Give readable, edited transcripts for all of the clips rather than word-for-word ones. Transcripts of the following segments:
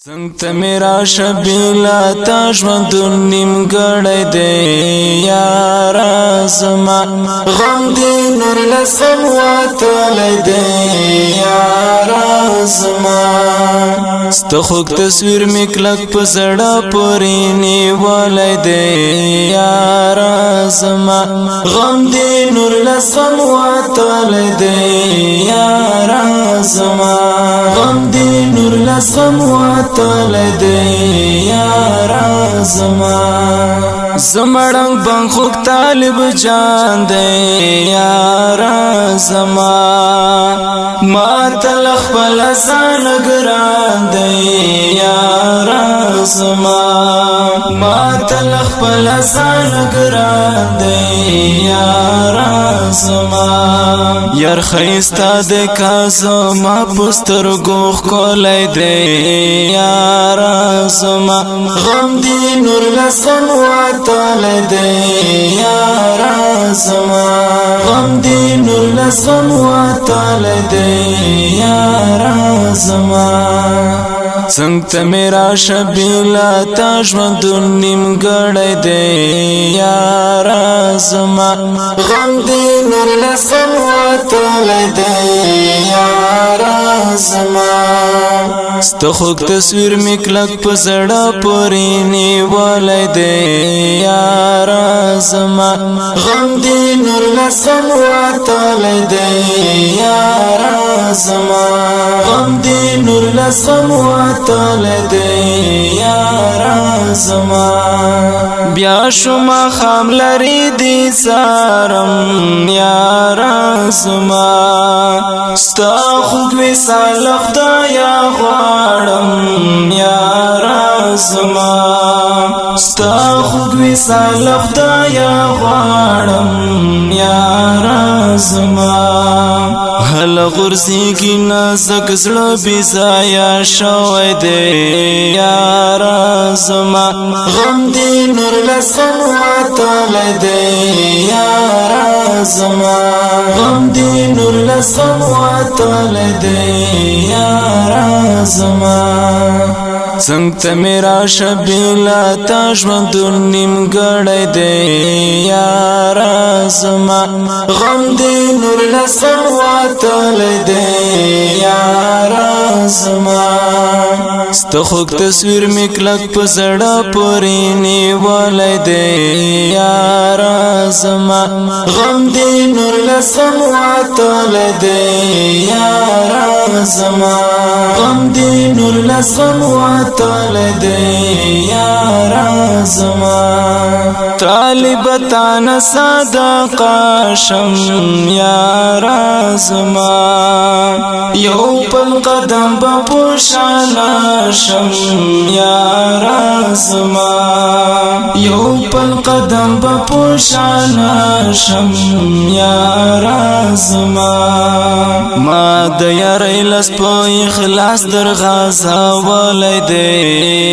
څنګه میرا شبیلا تا ژوند نیم ګړی دی یار زما غم دی نور لسم وتلی دی یار زما ستخوک تصویر می کلک په زړه پورې نیولی دی یار زما غم دی نور لسم وتلی دی یار زما غم دی نور لسم وتلی دی یار زما زمړنګ بنګ خوک طالب جان دی یار زما ما تلخ بل ځان ګران دی یار زما ما تلخ بل ځان ګران دی یار زما یار خیستا د کازما پستر ګوخ کولای دی یار زما غم دی نور لسم وتلی دی یار زما غم دی نور لسم وتلی دی یار زما څنګه میرا شبیلا تا ژوند نیم ګړی دی یار زما غم دی نور لسم وتلی دی یار زما ستخوک تصویر می کلک په زړه پورې نیولی دی یار زما غم دی نور لسم وتلی دی یار زما غم دی نور لسم وتلی دی یار زما بیا شما خام لري دی سارم یار زما ستا خوږ وصال خدایا غواړم یار زما ستا خوږ وصال خدایا غواړم یار زما هل غرزی کی نازک زړه بی ځایه شوی دی یار زما غم دی نور لسم وتلی دی یار زما غم دی نور لسم وتلی دی یار زما څنګه میرا شبیلا تا ژوند نیم ګړی دی یار زما غم دی نور لسم وتلی دی یار زما ستخوک تصویر می کلک په زړه پورې نیولی دی یار زما غم دی نور لسم وتلی دی یار زما غم دی نور لسم وتلی دی یار زما طالب تانا صدقه شم یار زما یو پل قدم به پوشاله شم یار زما یو پل قدم به پوشاله شم یار زما ما د یارۍ لس په اخلاص در غځولی دی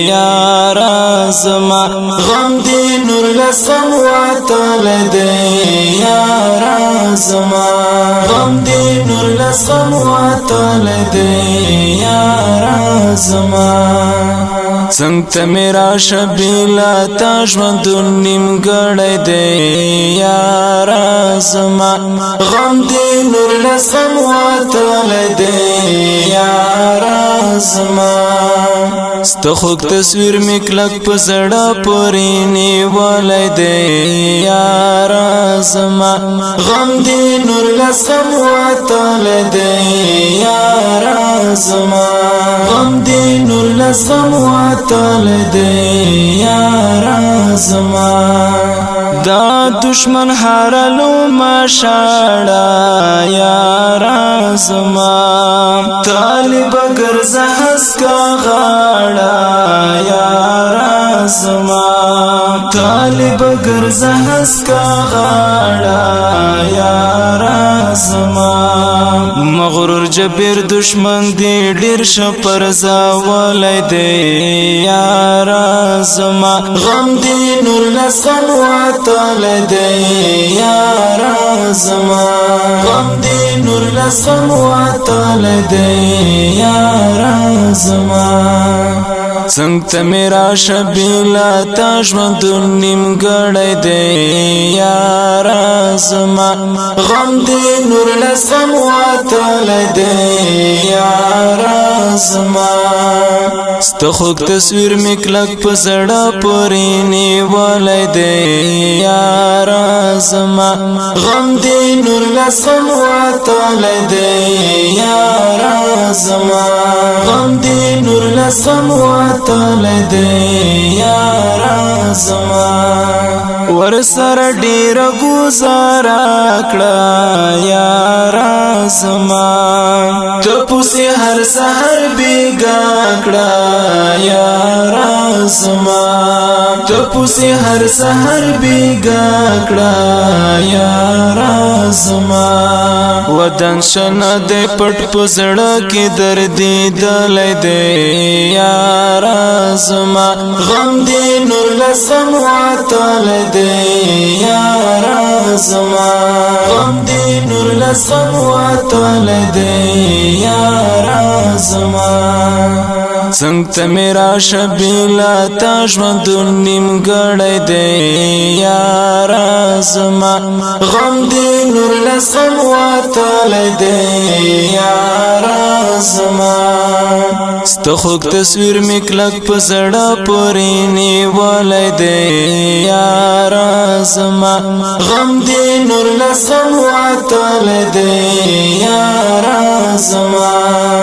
یار زما غم دی نور لسم وتلی دی یار زما غم دی نور لسم وتلی دی یار زما څنګه میرا شبیلا تا ژوند نیم ګړی دی یار زما غم دی نور لسم وتلی دی یار زما ستخوک تصویر می کلک په زړه پورې نیولی دی یار زما غم دی نور لسم وتلی دی یار زما غم دی نور لسم وتلی دی یار زما دا دشمن هارلو ما شاړه یار زما طالب ګرځه هسکا غاړه یار زما طالب ګرځه هسکا غاړه یار زما مغرور جبیر دشمن دی ډیر شپر زاولی دی یار زما غم دی نور لسم وتلی دی یار زما غم دی نور لسم وتلی دی یار زما څنګ ته میرا شبیلا تاجمند نیم ګړی دی یارا زما غم دی نور لسم واتلی دی یارا زما ستخوک تصویر میکلک پسړه پوری نیولی دی یارا زما غم دی نور لسم واتلی دی یارا زما غم دی نور لسم واتلی دی یارا زما ورسر ډیر گزارا کړه یارا زما تپوسی هر سحر بیگا کړه یارا زما تپوسی هر سحر بیگا کړه یارا زما ودن شنه د پټ پزړه کې دردی دلای دی یارا زما غم دی نور لسم واتلی دی یارا زما غم دی نور لسم واتلی دی یارا زما څنګ ته میرا شبیلا تاجمند نیم ګړی دی یارا زما غم دی نور لسم واتلی دی یارا زما ستخوک تصویر میکلک پسړه پوری نیولی دی یارا زما غم دی نور لسم واتلی دی یارا زما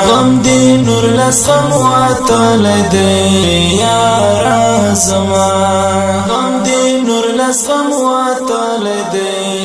غم دی نور لسم واتلی دی یارا زما غم دی نور لسم واتلی دی